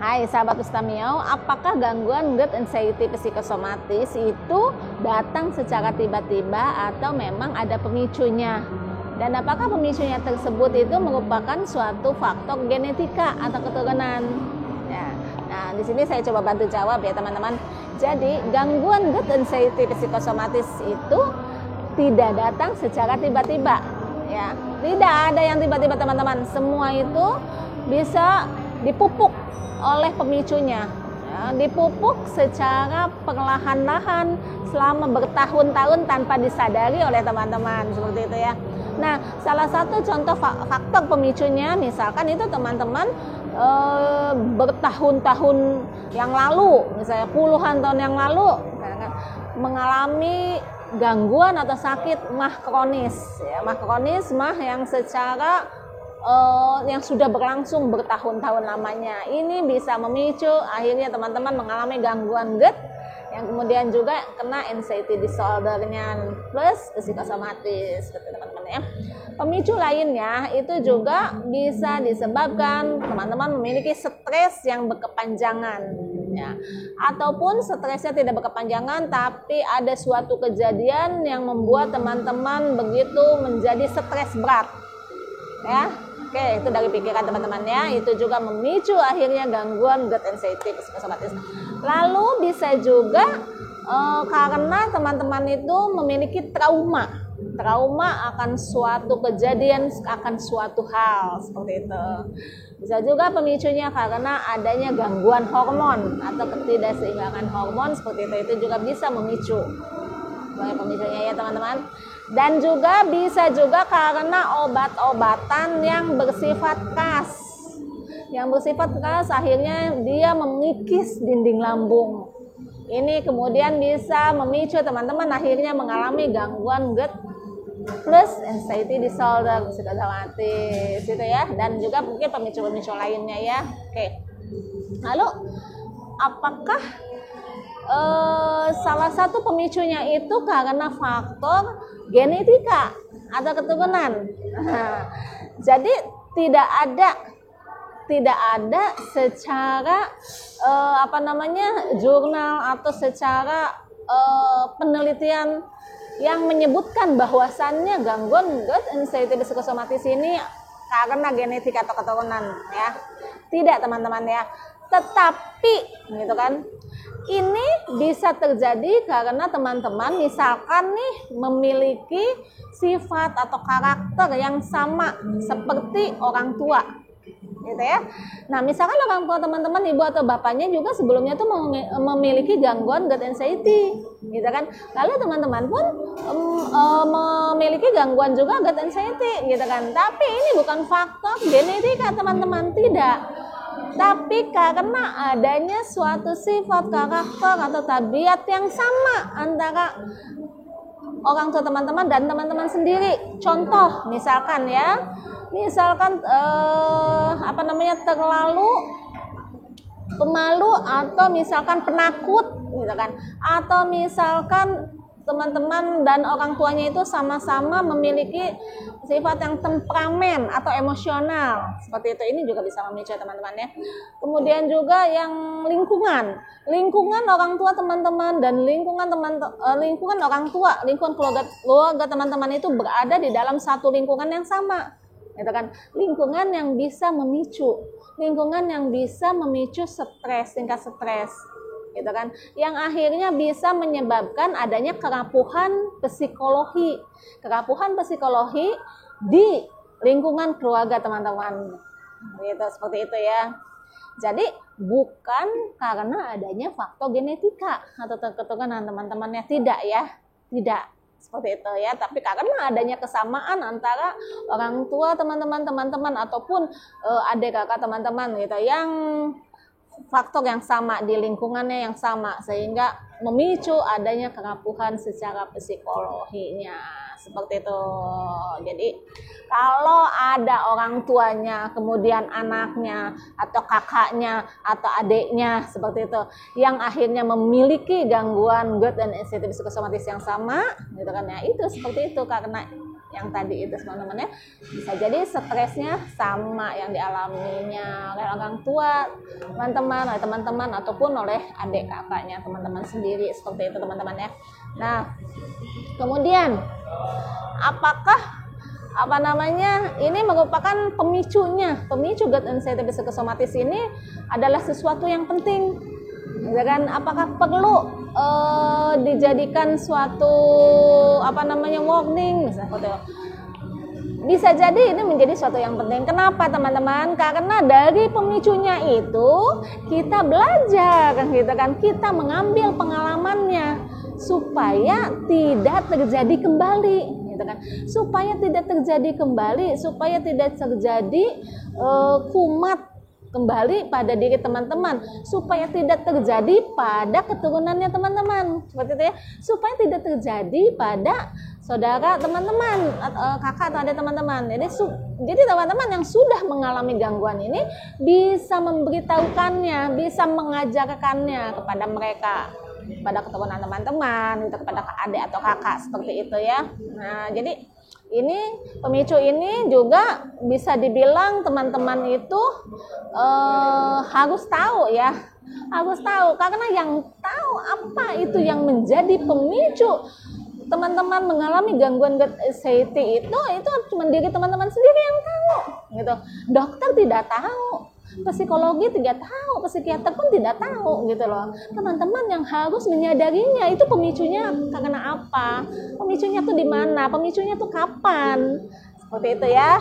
Hai sahabat Ustamiau, apakah gangguan GERD anxiety psikosomatis itu datang secara tiba-tiba atau memang ada pemicunya? Dan apakah pemicunya tersebut itu merupakan suatu faktor genetika atau keturunan? Ya. Nah, di sini saya coba bantu jawab ya teman-teman. Jadi, gangguan GERD anxiety psikosomatis itu tidak datang secara tiba-tiba. Ya, tidak ada yang tiba-tiba teman-teman. Semua itu bisa dipupuk oleh pemicunya, ya, dipupuk secara perlahan-lahan selama bertahun-tahun tanpa disadari oleh teman-teman, seperti itu ya. Nah, salah satu contoh faktor pemicunya misalkan itu teman-teman bertahun-tahun yang lalu, misalnya puluhan tahun yang lalu mengalami gangguan atau sakit mah kronis, ya, mah kronis, mah yang secara yang sudah berlangsung bertahun-tahun lamanya. Ini bisa memicu akhirnya teman-teman mengalami gangguan GERD yang kemudian juga kena anxiety disorder-nya plus psikosomatis, gitu teman-teman ya. Pemicu lainnya itu juga bisa disebabkan teman-teman memiliki stres yang berkepanjangan ya. Ataupun stresnya tidak berkepanjangan tapi ada suatu kejadian yang membuat teman-teman begitu menjadi stres berat. Ya. Oke, itu dari pikiran teman-teman ya. Itu juga memicu akhirnya gangguan GERD anxiety psikosomatis. Lalu bisa juga karena teman-teman itu memiliki trauma akan suatu kejadian, akan suatu hal seperti itu. Bisa juga pemicunya karena adanya gangguan hormon atau ketidakseimbangan hormon seperti itu juga bisa memicu. Sebagai pemicunya ya teman-teman. Dan juga bisa juga karena obat-obatan yang bersifat keras. Yang bersifat keras akhirnya dia mengikis dinding lambung. Ini kemudian bisa memicu teman-teman akhirnya mengalami gangguan GERD plus anxiety disorder psikosomatis itu ya. Dan juga mungkin pemicu-pemicu lainnya ya. Oke. Lalu apakah salah satu pemicunya itu karena faktor genetika atau keturunan? Jadi tidak ada secara jurnal atau secara penelitian yang menyebutkan bahwasannya gangguan GERD anxiety psikosomatis ini karena genetika atau keturunan ya. Tidak teman-teman ya. Tetapi gitu kan, ini bisa terjadi karena teman-teman misalkan nih memiliki sifat atau karakter yang sama seperti orang tua gitu ya. Nah, misalkan orang tua teman-teman, ibu atau bapaknya juga sebelumnya tuh memiliki gangguan GERD anxiety gitu kan. Lalu teman-teman pun memiliki gangguan juga GERD anxiety gitu kan. Tapi ini bukan faktor genetika teman-teman, tidak. Tapi karena adanya suatu sifat, karakter atau tabiat yang sama antara orang tua teman-teman dan teman-teman sendiri. Contoh misalkan terlalu pemalu atau misalkan penakut gitu kan. Atau misalkan teman-teman dan orang tuanya itu sama-sama memiliki sifat yang temperamen atau emosional seperti itu. Ini juga bisa memicu teman-teman ya. Kemudian juga yang lingkungan orang tua teman-teman dan lingkungan orang tua, lingkungan keluarga teman-teman itu berada di dalam satu lingkungan yang sama gitu kan. Lingkungan yang bisa memicu stres, tingkat stres gitu kan, yang akhirnya bisa menyebabkan adanya kerapuhan psikologi di lingkungan keluarga teman-teman gitu, seperti itu ya. Jadi bukan karena adanya faktor genetika atau keturunan teman-temannya, tidak seperti itu ya, tapi karena adanya kesamaan antara orang tua teman-teman ataupun adik kakak teman-teman gitu, yang faktor yang sama di lingkungannya yang sama sehingga memicu adanya kerapuhan secara psikologinya seperti itu. Jadi kalau ada orang tuanya kemudian anaknya atau kakaknya atau adiknya seperti itu yang akhirnya memiliki gangguan GERD dan anxiety psikosomatis yang sama gitu kan ya, itu seperti itu karena yang tadi itu teman-teman ya. Bisa jadi stresnya sama yang dialaminya oleh orang tua teman-teman ataupun oleh adik kakaknya teman-teman sendiri, seperti itu teman-teman ya. Nah, kemudian apakah ini merupakan pemicu gut anxiety psikosomatis ini adalah sesuatu yang penting, ya kan? Apakah perlu dijadikan suatu warning misalnya seperti itu? Bisa jadi ini menjadi suatu yang penting. Kenapa teman-teman? Karena dari pemicunya itu kita belajar, gitu kan? Kita mengambil pengalamannya supaya tidak terjadi kembali, gitu kan? Supaya tidak terjadi kembali, supaya tidak terjadi kumat kembali pada diri teman-teman, supaya tidak terjadi pada keturunannya teman-teman, seperti itu ya. Supaya tidak terjadi pada saudara teman-teman, kakak atau adik teman-teman. Jadi teman-teman yang sudah mengalami gangguan ini bisa memberitahukannya, bisa mengajarkannya kepada mereka, pada keturunan teman-teman, kepada adik atau kakak, seperti itu ya. Nah, jadi ini pemicu ini juga bisa dibilang teman-teman itu harus tahu ya, harus tahu, karena yang tahu apa itu yang menjadi pemicu teman-teman mengalami gangguan gut anxiety itu cuma diri teman-teman sendiri yang tahu, gitu. Dokter tidak tahu, psikologi tidak tahu, psikiater pun tidak tahu, gitu loh. Teman-teman yang harus menyadarinya itu pemicunya karena apa, pemicunya tuh di mana, pemicunya tuh kapan, seperti itu ya.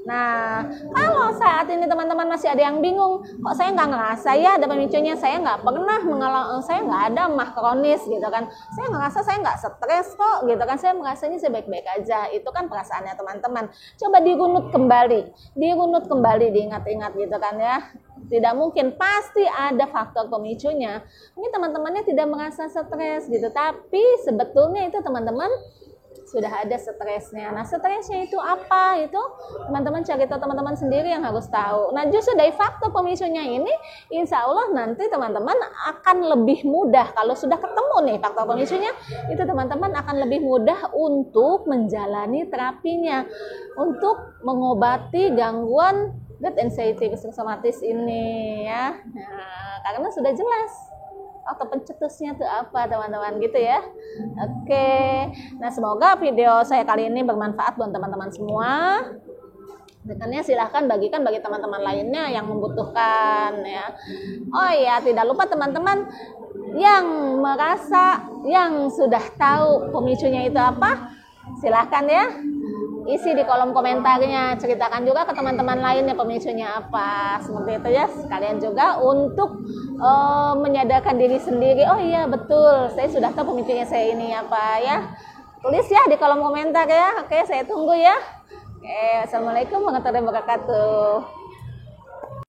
Nah, kalau saat ini teman-teman masih ada yang bingung, kok saya nggak ngerasa ya ada pemicunya, saya nggak pernah mengalami, saya nggak ada mah kronis, gitu kan, saya ngerasa saya nggak stres kok, gitu kan, saya merasanya saya baik-baik aja. Itu kan perasaannya teman-teman. Coba dirunut kembali, diingat-ingat, gitu kan ya. Tidak mungkin, pasti ada faktor pemicunya. Ini teman-temannya tidak merasa stres, gitu, tapi sebetulnya itu teman-teman sudah ada stresnya. Nah, stresnya itu apa? Itu teman-teman cari tahu teman-teman sendiri yang harus tahu. Nah, justru dari faktor pemicunya ini, insya Allah nanti teman-teman akan lebih mudah. Kalau sudah ketemu nih faktor pemicunya, itu teman-teman akan lebih mudah untuk menjalani terapinya, untuk mengobati gangguan gut anxiety psikosomatis ini ya. Nah, karena sudah jelas atau pencetusnya itu apa teman-teman, gitu ya. Oke, nah semoga video saya kali ini bermanfaat buat teman-teman semua. Dengannya silahkan bagikan bagi teman-teman lainnya yang membutuhkan ya. Oh ya, tidak lupa teman-teman yang merasa, yang sudah tahu pemicunya itu apa, silahkan ya isi di kolom komentarnya, ceritakan juga ke teman-teman lainnya pemicunya apa, seperti itu ya. Sekalian juga untuk menyadarkan diri sendiri, oh iya betul, saya sudah tahu pemicunya saya ini apa ya. Tulis ya di kolom komentar ya. Oke, saya tunggu ya. Oke, assalamualaikum warahmatullahi wabarakatuh.